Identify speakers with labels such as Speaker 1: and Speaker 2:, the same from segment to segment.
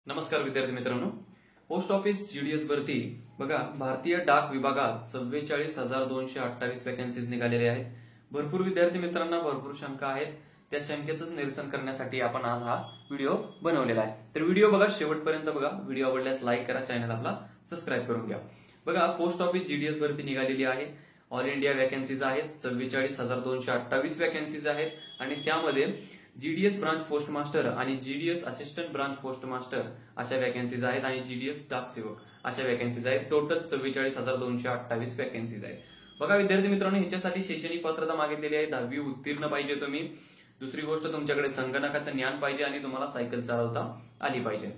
Speaker 1: नमस्कार विद्यार्थी मित्रांनो, पोस्ट ऑफिस जीडीएस भरती बघा, भारतीय डाक विभागात 44,228 वॅकन्सीज निघालेल्या आहेत. भरपूर विद्यार्थी मित्रांना भरपूर शंका आहेत. त्या शंकेचंच निरसन करण्यासाठी आपण आज हा व्हिडिओ बनवलेला आहे. तर व्हिडिओ बघा, शेवटपर्यंत बघा. व्हिडिओ आवडल्यास लाईक करा, चॅनल आपला सबस्क्राईब करून घ्या. बघा, पोस्ट ऑफिस जीडीएस भरती निघालेली आहे. ऑल इंडिया वॅकन्सीज आहेत, 44,228 वॅकन्सीज आहेत आणि त्यामध्ये जीडीएस ब्रांच पोस्ट मास्टर आणि GDS assistant branch post master अशा वॅकन्सीज आहेत आणि जीडीएस डाक सेवक अशा वॅकन्सीज आहेत. टोटल 44,228 वॅकन्सीज आहेत. बघा विद्यार्थी मित्रांनो, ह्याच्यासाठी शैक्षणिक पात्रता मागितलेली आहे. 10वी उत्तीर्ण पाहिजे तुम्ही. दुसरी गोष्ट, तुमच्याकडे संगणकाचं ज्ञान पाहिजे आणि तुम्हाला सायकल चालवता आली पाहिजे.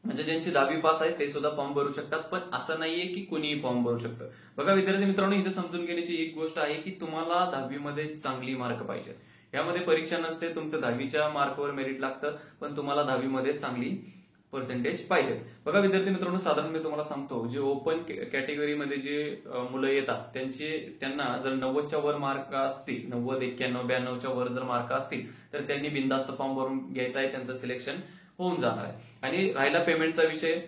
Speaker 1: म्हणजे ज्यांची 10वी पास आहे ते सुद्धा फॉर्म भरू शकतात, पण असं नाहीये की कुणीही फॉर्म भरू शकतं. बघा विद्यार्थी मित्रांनो, इथं समजून घेण्याची एक गोष्ट आहे की तुम्हाला 10वी मध्ये चांगली मार्क पाहिजे. यामध्ये परीक्षा नसते, तुमचं 10वीच्या मार्कवर मेरिट लागतं, पण तुम्हाला 10वी मध्ये चांगली पर्सेंटेज पाहिजे. बघा विद्यार्थी मित्रांनो, साधारण मी तुम्हाला सांगतो, जे ओपन कॅटेगरीमध्ये जे मुलं येतात त्यांना जर 90च्या वर मार्क असतील, 90, 91, 92च्या वर जर मार्क असतील तर त्यांनी बिनधास्त फॉर्म भरून घ्यायचा आहे. त्यांचं सिलेक्शन होऊन जाणार आहे. आणि राहिला पेमेंटचा विषय,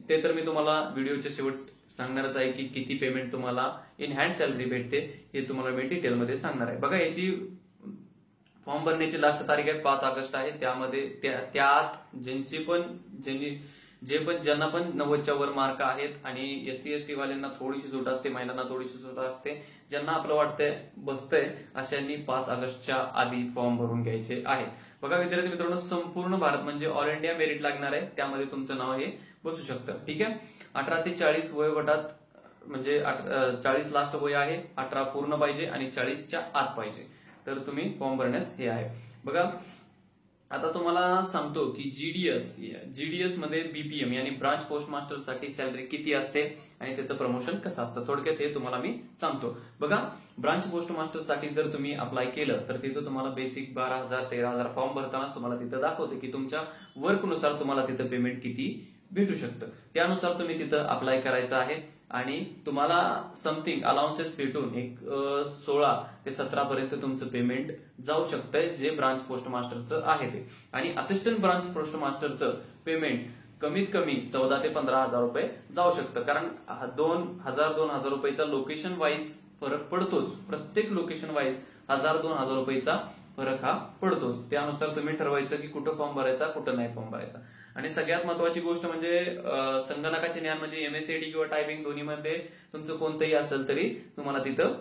Speaker 1: ते तर मी तुम्हाला व्हिडिओच्या शेवट सांगणारच आहे की किती पेमेंट तुम्हाला इन हँड सॅलरी भेटते हे तुम्हाला मी डिटेलमध्ये सांगणार आहे. बघा, याची फॉर्म भरण्याची लास्ट तारीख आहे 5 ऑगस्ट आहे. त्यामध्ये त्यात ज्यांना पण 90च्या वर मार्क आहेत आणि एससी एसटी वाल्यांना थोडीशी सूट असते, महिलांना थोडीशी सूट असते, ज्यांना आपलं वाटतंय बसतंय अशांनी 5 ऑगस्टच्या आधी फॉर्म भरून घ्यायचे आहे. बघा विद्यार्थी मित्रांनो, संपूर्ण भारत म्हणजे ऑल इंडिया मेरिट लागणार आहे. त्यामध्ये तुमचं नाव हे बसू शकतं. ठीक आहे. 18 ते 40 वयोगटात, म्हणजे 40 लास्ट वय आहे, 18 पूर्ण पाहिजे आणि 40च्या आत पाहिजे, तर तुम्ही फॉर्म भरण्यास हे आहे. बघा, आता तुम्हाला सांगतो की जीडीएस मध्ये BPM yani branch post master साठी सॅलरी किती असते आणि त्याचं प्रमोशन कसं असतं, थोडक्यात हे तुम्हाला मी सांगतो. बघा, ब्रांच पोस्ट मास्टर साठी जर तुम्ही अप्लाय केलं तर तिथं तुम्हाला बेसिक 12,000 13,000 फॉर्म भरतानाच तुम्हाला तिथं दाखवते की तुमच्या वर्कनुसार तुम्हाला तिथं पेमेंट किती भेटू शकतं. त्यानुसार तुम्ही तिथं अप्लाय करायचं आहे आणि तुम्हाला समथिंग अलाउन्सेस भेटून एक 16 ते 17 पर्यंत तुमचं पेमेंट जाऊ शकतंय, जे ब्रांच पोस्ट मास्टरचं आहे ते. आणि असिस्टंट ब्रांच पोस्ट मास्टरचं पेमेंट कमीत कमी 14 ते 15,000 रुपये जाऊ शकतं. कारण 2,000 रुपयाचा लोकेशन वाईज फरक पडतोच. प्रत्येक लोकेशन वाईज 1,000-2,000 रुपयाचा फरक हा पडतोच. त्यानुसार तुम्ही ठरवायचं की कुठं फॉर्म भरायचा, कुठं नाही फॉर्म भरायचा. आणि सगळ्यात महत्वाची गोष्ट म्हणजे संगणकाचे ज्ञान, म्हणजे एमएसएडी किंवा टायपिंग दोन्हीमध्ये तुमचं कोणतंही असेल तरी तुम्हाला तिथं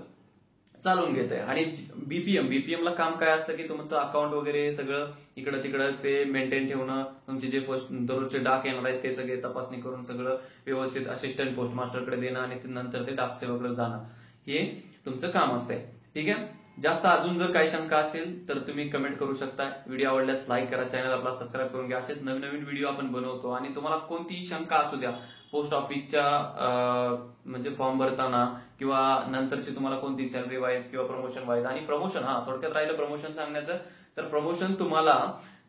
Speaker 1: चालून घेत आहे. आणि बीपीएम ला काम काय असतं की तुमचं अकाउंट वगैरे सगळं इकडं तिकडं ते मेंटेन ठेवणं, तुमचे जे दररोजचे डाक येणार आहेत ते सगळे तपासणी करून सगळं व्यवस्थित असिस्टंट पोस्ट मास्टरकडे देणं आणि नंतर ते डाक सेवकडे जाणं, हे तुमचं काम असतंय. ठीक आहे. जास्त अजून जर काही शंका असतील तर तुम्ही कमेंट करू शकता. व्हिडिओ आवडल्यास लाईक करा, चॅनल आपला सबस्क्राईब करून घ्या. असेच नवीन नवीन व्हिडिओ आपण बनवतो आणि तुम्हाला कोणतीही शंका असू द्या पोस्ट ऑफिसच्या म्हणजे फॉर्म भरताना किंवा नंतरची तुम्हाला कोणती सॅलरी वाईज किंवा प्रमोशन वाईज. आणि प्रमोशन, थोडक्यात राहिलं प्रमोशन सांगण्याचं, तर प्रमोशन तुम्हाला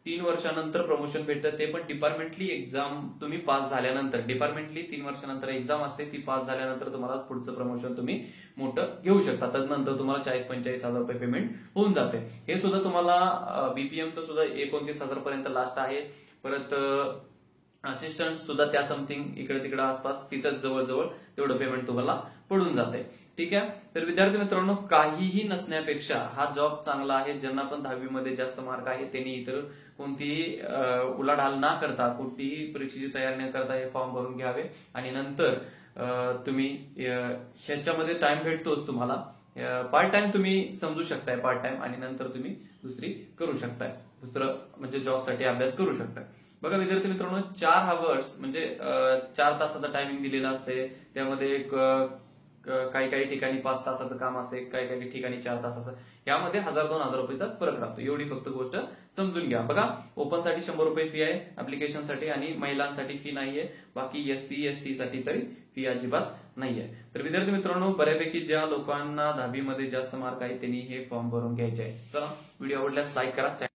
Speaker 1: 3 वर्षानंतर प्रमोशन भेटतं. ते पण डिपार्टमेंटली एक्झाम तुम्ही पास झाल्यानंतर, डिपार्टमेंटली 3 वर्षानंतर एक्झाम असते, ती पास झाल्यानंतर तुम्हाला पुढचं प्रमोशन तुम्ही मोठं घेऊ शकता. त्यानंतर तुम्हाला 40-45,000 रुपये पेमेंट होऊन जाते. हे सुद्धा तुम्हाला बीपीएमचं सुद्धा 29,000 पर्यंत लास्ट आहे. परत असिस्टंट सुद्धा त्या समथिंग इकडे तिकडे आसपास तिथंच जवळजवळ तेवढं पेमेंट तुम्हाला पडून जाते. ठीक आहे. तर विद्यार्थी मित्रांनो, काहीही नसण्यापेक्षा हा जॉब चांगला आहे. ज्यांना पण 10वी मध्ये जास्त मार्क आहे त्यांनी इतर कोणतीही उलाढाल न करता, कोणतीही परीक्षेची तयारी न करता हे फॉर्म भरून घ्यावे. आणि नंतर तुम्ही ह्याच्यामध्ये टाइम भेटतोच तुम्हाला. पार्ट टाइम तुम्ही समजू शकताय, पार्ट टाइम, आणि नंतर तुम्ही दुसरी करू शकताय, दुसरं म्हणजे जॉबसाठी अभ्यास करू शकताय. बघा विद्यार्थी मित्रांनो, 4 आवर्स म्हणजे 4 तासाचा टायमिंग दिलेला असते. त्यामध्ये काही ठिकाणी 5 तासाचं काम असते, काही ठिकाणी 4 तासाचं. यामध्ये 1,000-2,000 रुपयाचा फरक राहतो. एवढी फक्त गोष्ट समजून घ्या. बघा, ओपन साठी 100 रुपये फी आहे ऍप्लिकेशनसाठी आणि महिलांसाठी फी नाहीये. बाकी एससी एसटी साठी तरी फी अजिबात नाहीये. तर विद्यार्थी मित्रांनो, बऱ्यापैकी ज्या लोकांना 10वी मध्ये जास्त मार्क आहे त्यांनी हे फॉर्म भरून घ्यायचे आहे. चला, व्हिडिओ आवडल्यास लाईक करा.